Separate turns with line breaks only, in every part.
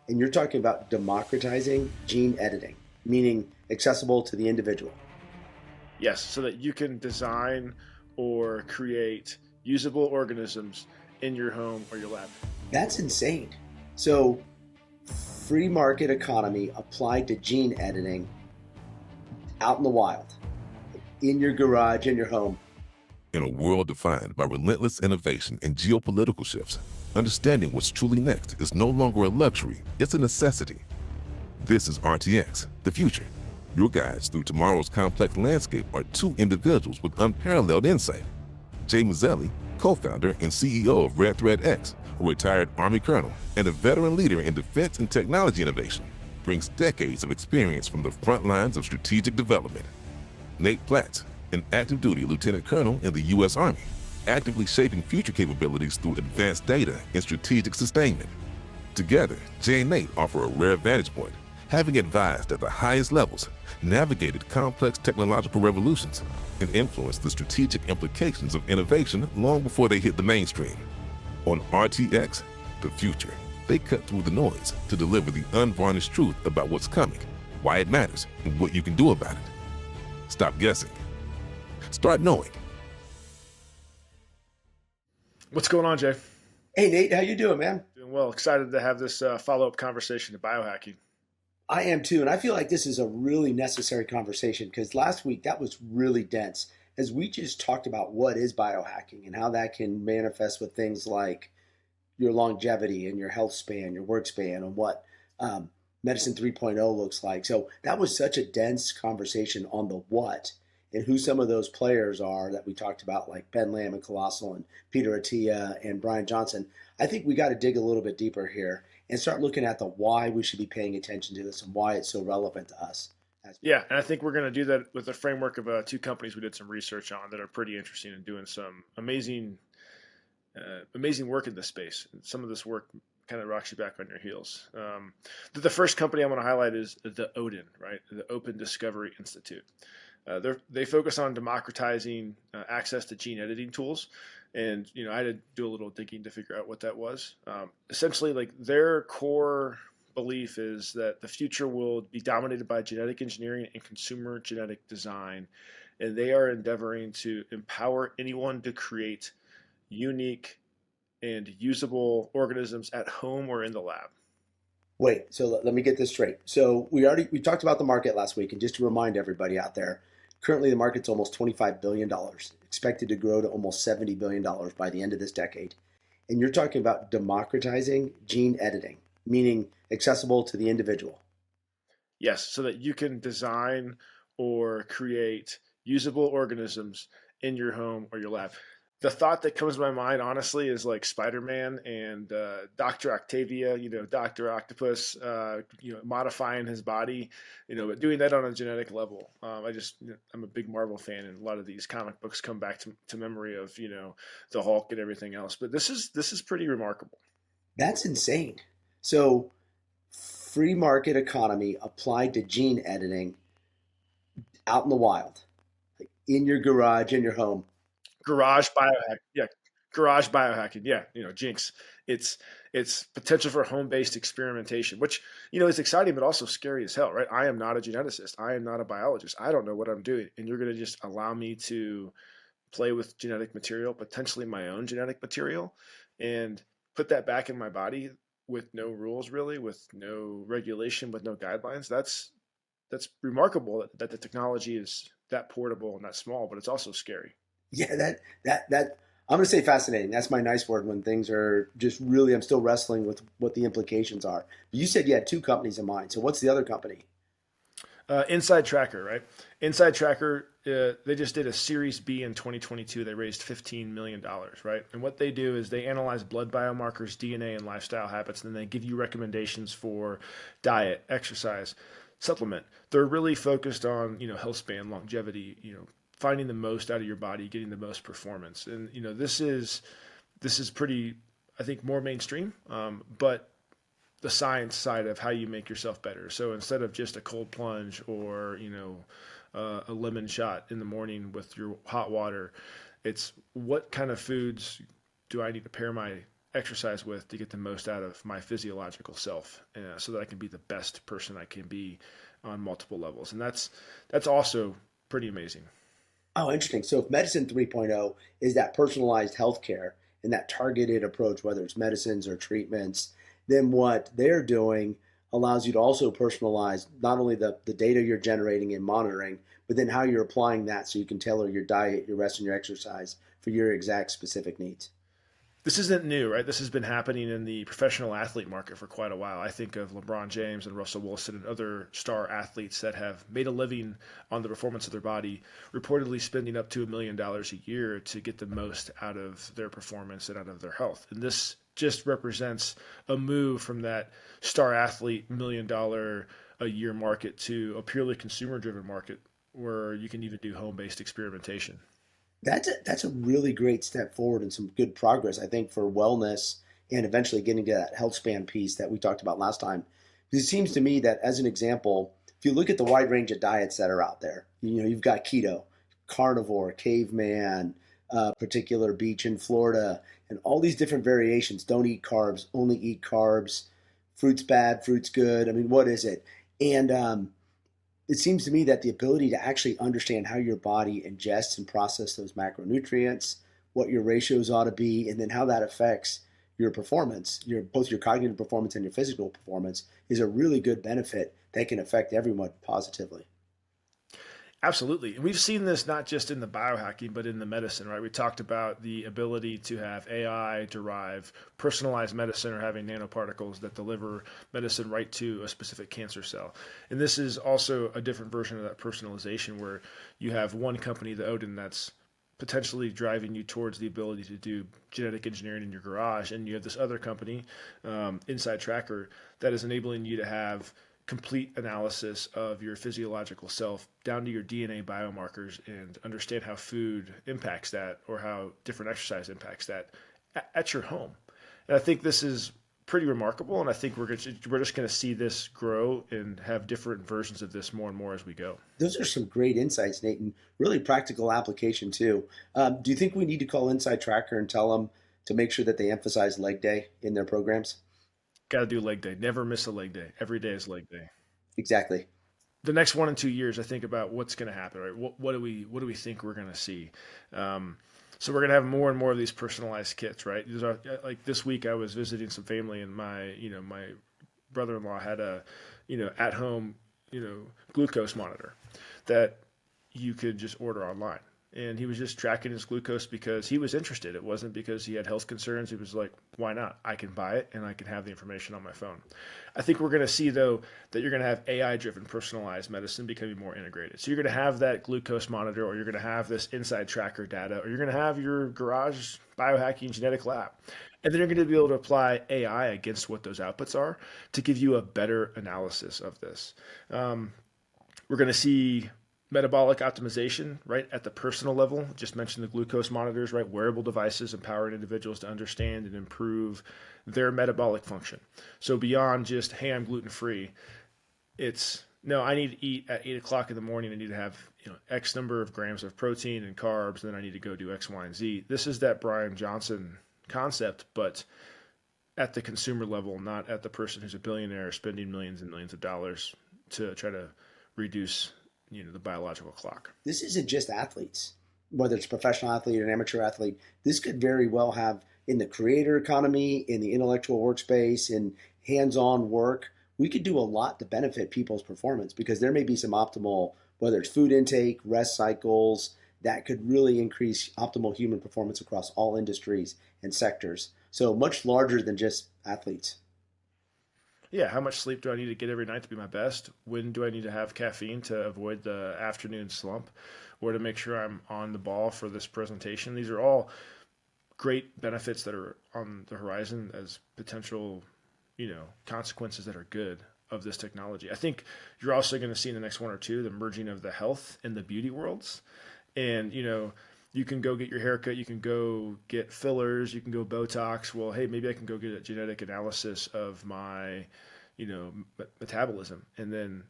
And you're talking about democratizing gene editing, meaning accessible to the individual.
Yes, so that you can design or create usable organisms in your home or your lab.
That's insane. So, free market economy applied to gene editing out in the wild, in your garage, in your home.
In a world defined by relentless innovation and geopolitical shifts, understanding what's truly next is no longer a luxury, it's a necessity. This is RTX, the future. Your guides through tomorrow's complex landscape are two individuals with unparalleled insight. Jay Mazzelli, co-founder and CEO of Red Thread X, a retired Army colonel and a veteran leader in defense and technology innovation, brings decades of experience from the front lines of strategic development. Nate Platts, an active duty lieutenant colonel in the U.S. Army, actively shaping future capabilities through advanced data and strategic sustainment. Together, Jay and Nate offer a rare vantage point, having advised at the highest levels, navigated complex technological revolutions, and influenced the strategic implications of innovation long before they hit the mainstream. On RTX, the future, they cut through the noise to deliver the unvarnished truth about what's coming, why it matters, and what you can do about it. Stop guessing. Start knowing.
What's going on, Jay?
Hey, Nate, how you doing, man?
Doing well. Excited to have this follow-up conversation to biohacking.
I am too, and I feel like this is a really necessary conversation because last week that was really dense as we just talked about what is biohacking and how that can manifest with things like your longevity and your health span, your work span, and what medicine 3.0 looks like. So that was such a dense conversation on the what and who some of those players are that we talked about, like Ben Lamb and Colossal and Peter Attia and Brian Johnson. I think we got to dig a little bit deeper here and start looking at the why we should be paying attention to this and why it's so relevant to us.
Yeah, and I think we're going to do that with the framework of two companies we did some research on that are pretty interesting and doing some amazing work in this space. Some of this work kind of rocks you back on your heels. The first company I want to highlight is the ODIN, right? The Open Discovery Institute. They focus on democratizing access to gene editing tools. And, I had to do a little digging to figure out what that was. Essentially, like their core belief is that the future will be dominated by genetic engineering and consumer genetic design. And they are endeavoring to empower anyone to create unique and usable organisms at home or in the lab.
Wait, so let me get this straight. So we talked about the market last week, and just to remind everybody out there, currently the market's almost $25 billion, expected to grow to almost $70 billion by the end of this decade. And you're talking about democratizing gene editing, meaning accessible to the individual.
Yes, so that you can design or create usable organisms in your home or your lab. The thought that comes to my mind, honestly, is like Spider-Man and Dr. Octavia, Dr. Octopus, modifying his body, but doing that on a genetic level. I'm a big Marvel fan, and a lot of these comic books come back to memory of, the Hulk and everything else. But this is pretty remarkable.
That's insane. So, free market economy applied to gene editing out in the wild, like in your garage, in your home.
Garage biohack, yeah, garage biohacking, yeah, Jinx. It's potential for home-based experimentation, which is exciting but also scary as hell, right? I am not a geneticist. I am not a biologist. I don't know what I'm doing, and you're going to just allow me to play with genetic material, potentially my own genetic material, and put that back in my body with no rules, really, with no regulation, with no guidelines. That's remarkable that the technology is that portable and that small, but it's also scary.
Yeah, that I'm going to say fascinating. That's my nice word when things are just really, I'm still wrestling with what the implications are. But you said you had two companies in mind. So what's the other company?
Inside Tracker, right? Inside Tracker, they just did a Series B in 2022. They raised $15 million, right? And what they do is they analyze blood biomarkers, DNA, and lifestyle habits, and then they give you recommendations for diet, exercise, supplement. They're really focused on, health span, longevity, finding the most out of your body, getting the most performance. And, this is pretty, I think, more mainstream, but the science side of how you make yourself better. So instead of just a cold plunge or, a lemon shot in the morning with your hot water, it's what kind of foods do I need to pair my exercise with to get the most out of my physiological self, so that I can be the best person I can be on multiple levels. And that's also pretty amazing.
Oh, interesting. So if medicine 3.0 is that personalized healthcare and that targeted approach, whether it's medicines or treatments, then what they're doing allows you to also personalize not only the data you're generating and monitoring, but then how you're applying that so you can tailor your diet, your rest, and your exercise for your exact specific needs.
This isn't new, right? This has been happening in the professional athlete market for quite a while. I think of LeBron James and Russell Wilson and other star athletes that have made a living on the performance of their body, reportedly spending up to $1 million a year to get the most out of their performance and out of their health. And this just represents a move from that star athlete $1 million a year market to a purely consumer driven market where you can even do home based experimentation.
That's a really great step forward and some good progress, I think, for wellness and eventually getting to that health span piece that we talked about last time. Because it seems to me that, as an example, if you look at the wide range of diets that are out there, you've got keto, carnivore, caveman, particular beach in Florida, and all these different variations. Don't eat carbs, only eat carbs. Fruit's bad, fruit's good. I mean, what is it? And it seems to me that the ability to actually understand how your body ingests and processes those macronutrients, what your ratios ought to be, and then how that affects your performance, both your cognitive performance and your physical performance, is a really good benefit that can affect everyone positively.
Absolutely. And we've seen this not just in the biohacking, but in the medicine, right? We talked about the ability to have AI derive personalized medicine or having nanoparticles that deliver medicine right to a specific cancer cell. And this is also a different version of that personalization where you have one company, the Odin, that's potentially driving you towards the ability to do genetic engineering in your garage. And you have this other company, Inside Tracker, that is enabling you to have complete analysis of your physiological self down to your DNA biomarkers and understand how food impacts that or how different exercise impacts that at your home. And I think this is pretty remarkable. And I think we're just going to see this grow and have different versions of this more and more as we go.
Those are some great insights, Nate, and really practical application too. Do you think we need to call Inside Tracker and tell them to make sure that they emphasize leg day in their programs?
Got to do leg day. Never miss a leg day. Every day is leg day.
Exactly.
The next 1 and 2 years, I think about what's going to happen. Right? What do we think we're going to see? So we're going to have more and more of these personalized kits, right? Like this week, I was visiting some family, and my brother-in-law had a at home glucose monitor that you could just order online. And he was just tracking his glucose because he was interested. It wasn't because he had health concerns. He was like, why not? I can buy it and I can have the information on my phone. I think we're going to see, though, that you're going to have AI-driven personalized medicine becoming more integrated. So you're going to have that glucose monitor, or you're going to have this Inside Tracker data, or you're going to have your garage biohacking genetic lab. And then you're going to be able to apply AI against what those outputs are to give you a better analysis of this. We're going to see metabolic optimization, right, at the personal level. Just mentioned the glucose monitors, right? Wearable devices empowering individuals to understand and improve their metabolic function. So beyond just, hey, I'm gluten-free, it's, no, I need to eat at 8 o'clock in the morning. I need to have X number of grams of protein and carbs. Then I need to go do X, Y, and Z. This is that Brian Johnson concept, but at the consumer level, not at the person who's a billionaire spending millions and millions of dollars to try to reduce the biological clock.
This isn't just athletes, whether it's a professional athlete or an amateur athlete. This could very well have, in the creator economy, in the intellectual workspace, in hands-on work, we could do a lot to benefit people's performance, because there may be some optimal, whether it's food intake, rest cycles, that could really increase optimal human performance across all industries and sectors. So much larger than just athletes.
Yeah, how much sleep do I need to get every night to be my best? When do I need to have caffeine to avoid the afternoon slump, or to make sure I'm on the ball for this presentation? These are all great benefits that are on the horizon as potential, consequences that are good of this technology. I think you're also going to see in the next 1 or 2 the merging of the health and the beauty worlds. And, you can go get your haircut, you can go get fillers, you can go Botox. Well, hey, maybe I can go get a genetic analysis of my, metabolism, and then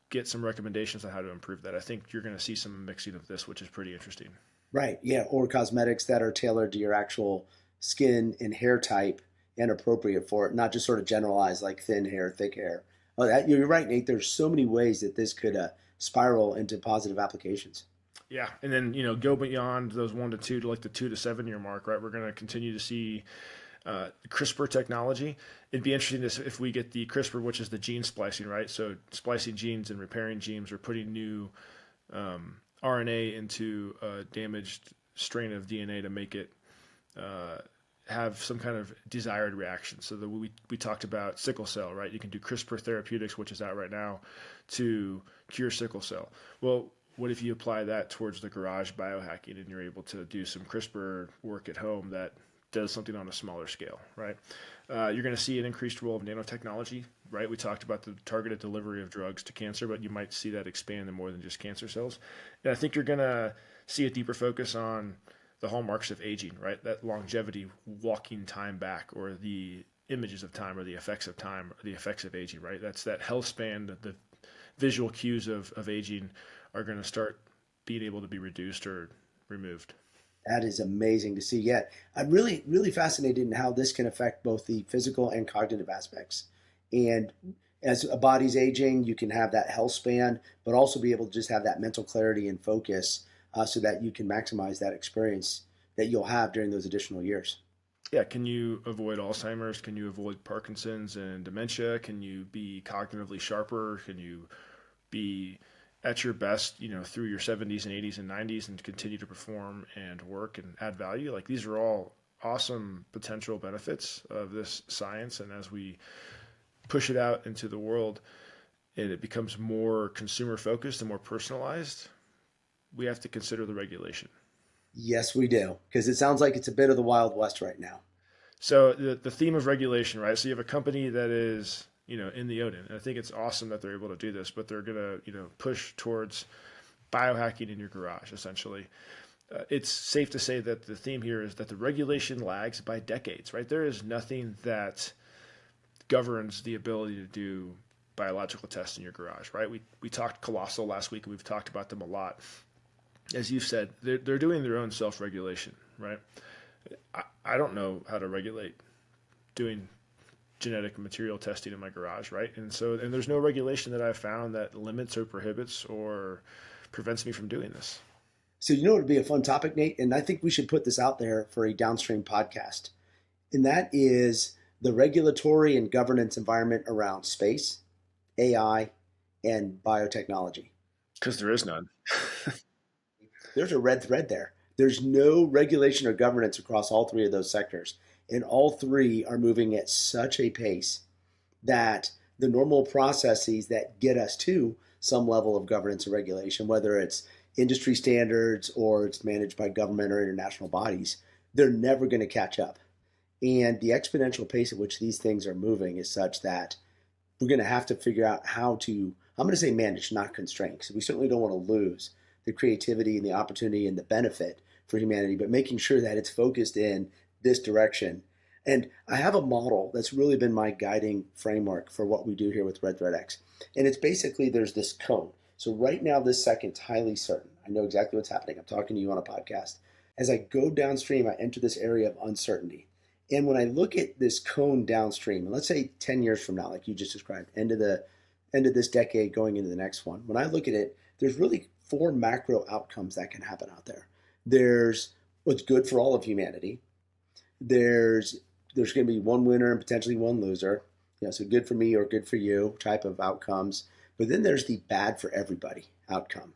get some recommendations on how to improve that. I think you're going to see some mixing of this, which is pretty interesting.
Right. Yeah. Or cosmetics that are tailored to your actual skin and hair type and appropriate for it, not just sort of generalized like thin hair, thick hair. Oh, you're right, Nate. There's so many ways that this could spiral into positive applications.
Yeah, and then go beyond those 1 to 2 to like the 2 to 7 year mark, right? We're going to continue to see CRISPR technology. It'd be interesting if we get the CRISPR, which is the gene splicing, right? So splicing genes and repairing genes, or putting new RNA into a damaged strain of DNA to make it have some kind of desired reaction. So that we talked about sickle cell, right? You can do CRISPR therapeutics, which is out right now, to cure sickle cell. Well, what if you apply that towards the garage biohacking and you're able to do some CRISPR work at home that does something on a smaller scale, right? You're going to see an increased role of nanotechnology, right? We talked about the targeted delivery of drugs to cancer, but you might see that expand to more than just cancer cells. And I think you're going to see a deeper focus on the hallmarks of aging, right? That longevity, walking time back, or the images of time, or the effects of time, or the effects of aging, right? That's that health span, the visual cues of aging are going to start being able to be reduced or removed.
That is amazing to see. Yeah, I'm really, really fascinated in how this can affect both the physical and cognitive aspects. And as a body's aging, you can have that health span, but also be able to just have that mental clarity and focus so that you can maximize that experience that you'll have during those additional years.
Yeah, can you avoid Alzheimer's? Can you avoid Parkinson's and dementia? Can you be cognitively sharper? Can you be at your best, through your 70s and 80s and 90s, and continue to perform and work and add value? Like, these are all awesome potential benefits of this science. And as we push it out into the world and it becomes more consumer focused and more personalized, we have to consider the regulation.
Yes, we do, because it sounds like it's a bit of the Wild West right now.
So the theme of regulation, right? So you have a company that is, in the Odin. And I think it's awesome that they're able to do this, but they're going to, push towards biohacking in your garage, essentially. It's safe to say that the theme here is that the regulation lags by decades, right? There is nothing that governs the ability to do biological tests in your garage, right? We talked Colossal last week, and we've talked about them a lot. As you said, they're doing their own self-regulation, right? I don't know how to regulate doing genetic material testing in my garage, right? And there's no regulation that I've found that limits or prohibits or prevents me from doing this.
So you know what would be a fun topic, Nate? And I think we should put this out there for a downstream podcast. And that is the regulatory and governance environment around space, AI, and biotechnology.
Because there is none.
There's a red thread there. There's no regulation or governance across all three of those sectors. And all three are moving at such a pace that the normal processes that get us to some level of governance or regulation, whether it's industry standards or it's managed by government or international bodies, they're never going to catch up. And the exponential pace at which these things are moving is such that we're going to have to figure out how to, I'm going to say manage, not constrain, because we certainly don't want to lose the creativity and the opportunity and the benefit for humanity, but making sure that it's focused in this direction. And I have a model that's really been my guiding framework for what we do here with Red Thread X. And it's basically, there's this cone. So right now, this second's highly certain. I know exactly what's happening. I'm talking to you on a podcast. As I go downstream, I enter this area of uncertainty. And when I look at this cone downstream, and let's say 10 years from now, like you just described, end of this decade going into the next one, when I look at it, there's really 4 macro outcomes that can happen out there. There's what's good for all of humanity. There's going to be one winner and potentially one loser. So good for me or good for you type of outcomes. But then there's the bad for everybody outcome.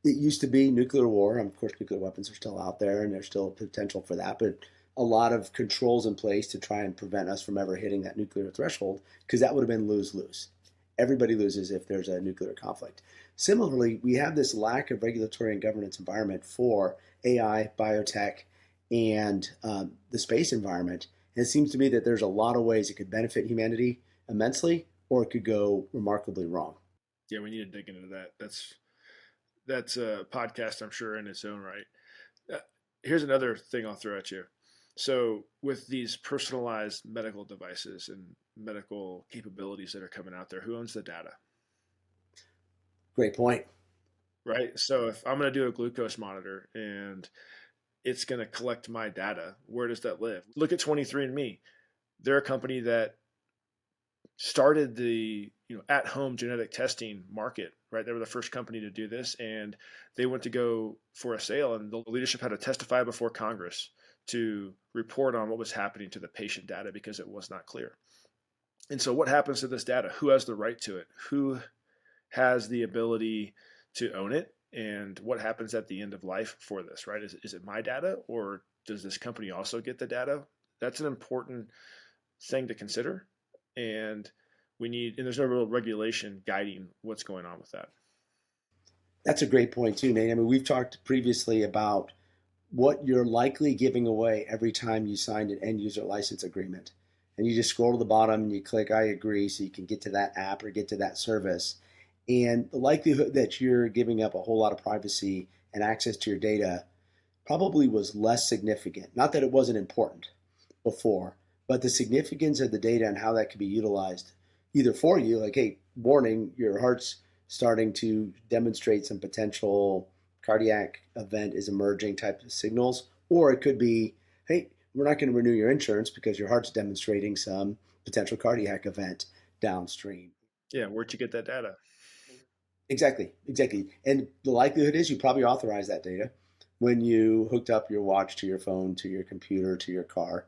It used to be nuclear war. Of course, nuclear weapons are still out there and there's still potential for that. But a lot of controls in place to try and prevent us from ever hitting that nuclear threshold, because that would have been lose-lose. Everybody loses if there's a nuclear conflict. Similarly, we have this lack of regulatory and governance environment for AI, biotech, and the space environment. And it seems to me that there's a lot of ways it could benefit humanity immensely, or it could go remarkably wrong.
Yeah, we need to dig into that. That's a podcast, I'm sure, in its own right. Here's another thing I'll throw at you. So with these personalized medical devices and medical capabilities that are coming out there, who owns the data?
Great point.
Right. So if I'm going to do a glucose monitor and it's going to collect my data. Where does that live? Look at 23andMe. They're a company that started the at-home genetic testing market, right? They were the first company to do this, and they went to go for a sale, and the leadership had to testify before Congress to report on what was happening to the patient data because it was not clear. And so what happens to this data? Who has the right to it? Who has the ability to own it? And what happens at the end of life for this, right? Is it my data, or does this company also get the data? That's an important thing to consider. And there's no real regulation guiding what's going on with that.
That's a great point too, Nate. I mean, we've talked previously about what you're likely giving away every time you signed an end user license agreement. And you just scroll to the bottom and you click I agree so you can get to that app or get to that service. And the likelihood that you're giving up a whole lot of privacy and access to your data probably was less significant. Not that it wasn't important before, but the significance of the data and how that could be utilized either for you, like, hey, warning, your heart's starting to demonstrate some potential cardiac event is emerging type of signals, or it could be, hey, we're not going to renew your insurance because your heart's demonstrating some potential cardiac event downstream.
Yeah, where'd you get that data?
Exactly. And the likelihood is you probably authorized that data when you hooked up your watch to your phone, to your computer, to your car.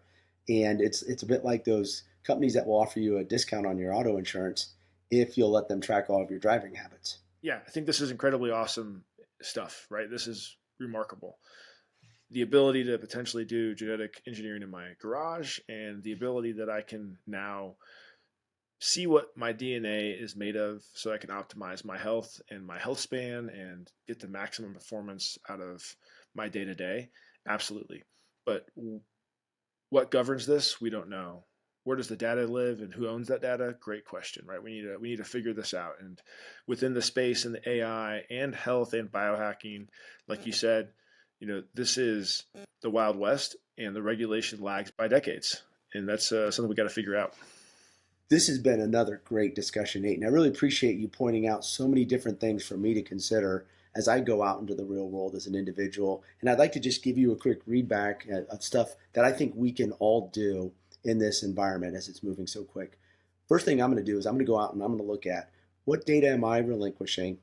And it's a bit like those companies that will offer you a discount on your auto insurance if you'll let them track all of your driving habits.
Yeah, I think this is incredibly awesome stuff, right? This is remarkable. The ability to potentially do genetic engineering in my garage, and the ability that I can now see what my DNA is made of so I can optimize my health and my health span and get the maximum performance out of my day to day. Absolutely. But what governs this? We don't know. Where does the data live and who owns that data? Great question, right? We need to figure this out. And within the space and the AI and health and biohacking, like you said, this is the Wild West, and the regulation lags by decades. And that's something we got to figure out.
This has been another great discussion, Nate, and I really appreciate you pointing out so many different things for me to consider as I go out into the real world as an individual. And I'd like to just give you a quick readback of stuff that I think we can all do in this environment as it's moving so quick. First thing I'm going to do is I'm going to go out and I'm going to look at what data am I relinquishing,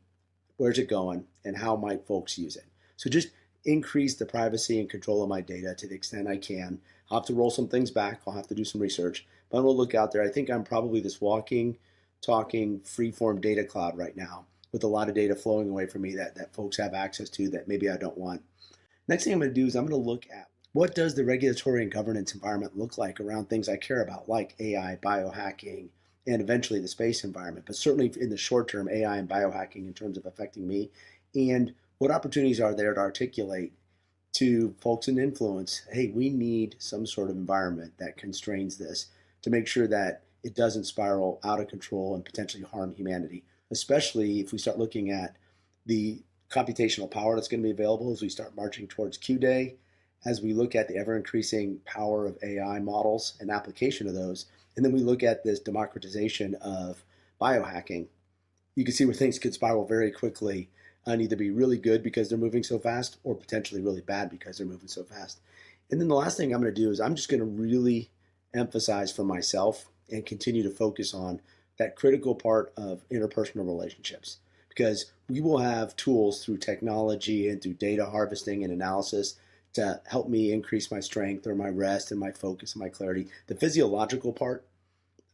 where's it going, and how might folks use it. So just increase the privacy and control of my data to the extent I can. I'll have to roll some things back. I'll have to do some research, but I'm going to look out there. I think I'm probably this walking, talking, free-form data cloud right now with a lot of data flowing away from me that folks have access to that maybe I don't want. Next thing I'm going to do is I'm going to look at what does the regulatory and governance environment look like around things I care about, like AI, biohacking, and eventually the space environment, but certainly in the short term, AI and biohacking in terms of affecting me, and what opportunities are there to articulate to folks in influence, hey, we need some sort of environment that constrains this to make sure that it doesn't spiral out of control and potentially harm humanity, especially if we start looking at the computational power that's going to be available as we start marching towards Q-Day, as we look at the ever-increasing power of AI models and application of those, and then we look at this democratization of biohacking. You can see where things could spiral very quickly and either be really good because they're moving so fast or potentially really bad because they're moving so fast. And then the last thing I'm going to do is I'm just going to really emphasize for myself and continue to focus on that critical part of interpersonal relationships, because we will have tools through technology and through data harvesting and analysis to help me increase my strength or my rest and my focus and my clarity. The physiological part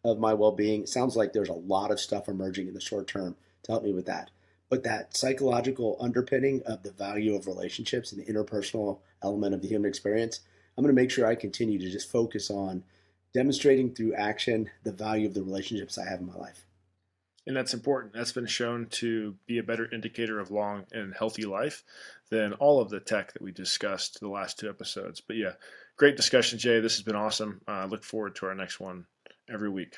of my well-being, sounds like there's a lot of stuff emerging in the short term to help me with that. But that psychological underpinning of the value of relationships and the interpersonal element of the human experience, I'm going to make sure I continue to just focus on demonstrating through action the value of the relationships I have in my life.
And that's important. That's been shown to be a better indicator of long and healthy life than all of the tech that we discussed the last two episodes. But yeah, great discussion, Jay. This has been awesome. I look forward to our next one every week.